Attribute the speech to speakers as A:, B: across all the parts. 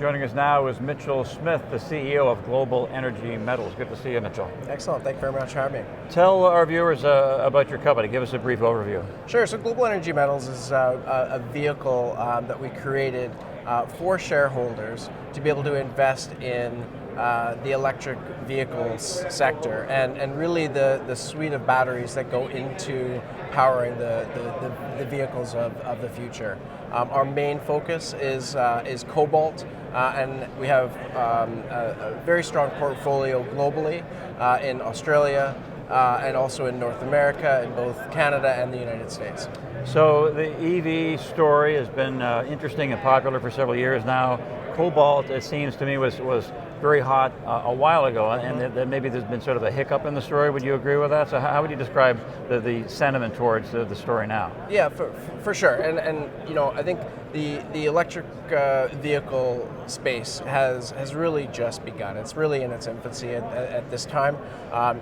A: Joining us now is Mitchell Smith, the CEO of Global Energy Metals. Good to see you, Mitchell.
B: Excellent, thank you very much for having me.
A: Tell our viewers about your company. Give us a brief overview.
B: Sure, so Global Energy Metals is a vehicle that we created for shareholders to be able to invest in the electric vehicles sector and really the suite of batteries that go into powering the vehicles of the future. Our main focus is cobalt, and we have a very strong portfolio globally in Australia and also in North America, in both Canada and the United States.
A: So the EV story has been interesting and popular for several years now. Cobalt, it seems to me, was very hot a while ago, and that maybe there's been sort of a hiccup in the story. Would you agree with that? So how would you describe the sentiment towards the story now?
B: Yeah, for sure, and you know, I think the electric vehicle space has really just begun. It's really in its infancy at this time.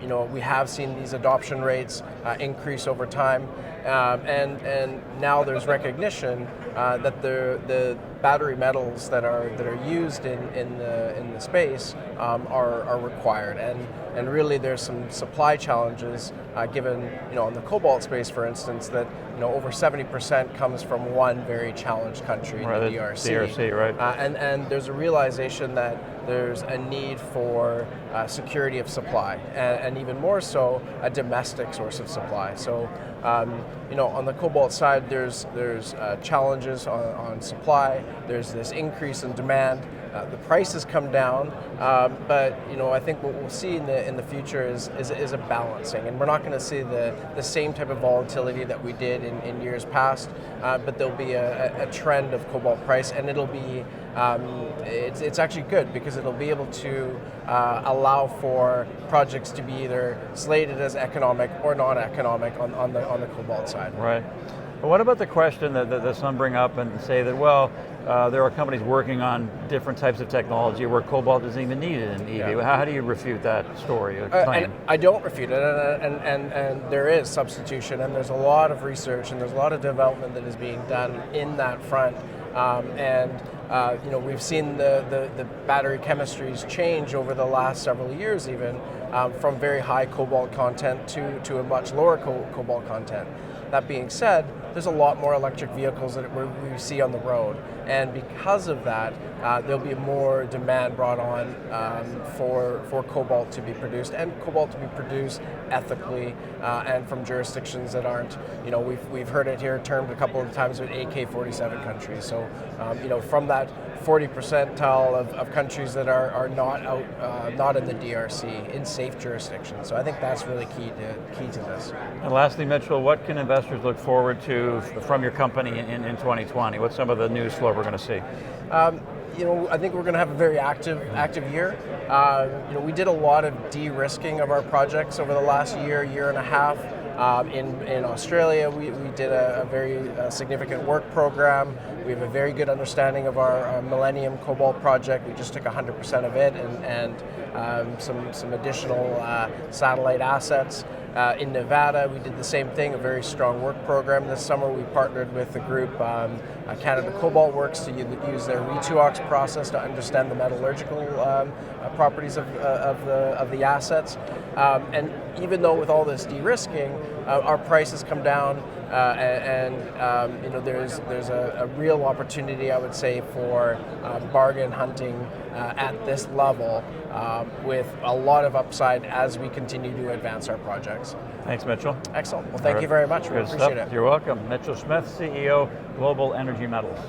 B: You know, we have seen these adoption rates increase over time, and now there's recognition that the battery metals that are used in the space are required, and really there's some supply challenges given, you know, in the cobalt space, for instance, that, you know, over 70% comes from one very challenged country,
A: right,
B: the DRC.
A: DRC, right?
B: And there's a realization that there's a need for security of supply, and even more so, a domestic source of supply. So, you know, on the cobalt side, there's challenges on supply. There's this increase in demand. The price has come down, but, you know, I think what we'll see in the future is a balancing, and we're not going to see the same type of volatility that we did in years past, but there'll be a trend of cobalt price, and it'll be it's actually good because it'll be able to allow for projects to be either slated as economic or non-economic on the cobalt side.
A: Right. But what about the question that some bring up and say that, well, there are companies working on different types of technology where cobalt isn't even needed in EV. Yeah. How do you refute that story or claim?
B: And I don't refute it, and there is substitution, and there's a lot of research, and there's a lot of development that is being done in that front. You know, we've seen the battery chemistries change over the last several years, even from very high cobalt content to a much lower cobalt content. That being said, there's a lot more electric vehicles that we see on the road, and because of that, there'll be more demand brought on for cobalt to be produced, and cobalt to be produced ethically and from jurisdictions that aren't, you know, we've heard it here termed a couple of times with AK-47 countries. So, you know, from that 40 percentile of countries that are not in the DRC, in safe jurisdictions. So I think that's really key to this.
A: And lastly, Mitchell, what can investors look forward to from your company in 2020? What's some of the news flow we're going to see?
B: You know, I think we're going to have a very active year. You know, we did a lot of de-risking of our projects over the last year and a half. In Australia, we did a very significant work program. We have a very good understanding of our Millennium Cobalt project. We just took 100% of it and some additional satellite assets. In Nevada, we did the same thing, a very strong work program. This summer we partnered with the group Canada Cobalt Works to use their Re2Ox process to understand the metallurgical properties of the assets. And even though with all this de-risking, our price has come down, and you know, there's a real opportunity, I would say, for bargain hunting at this level with a lot of upside as we continue to advance our projects.
A: Thanks, Mitchell.
B: Excellent. Well, thank you very much. We appreciate it.
A: You're welcome. Mitchell Smith, CEO, Global Energy Metals.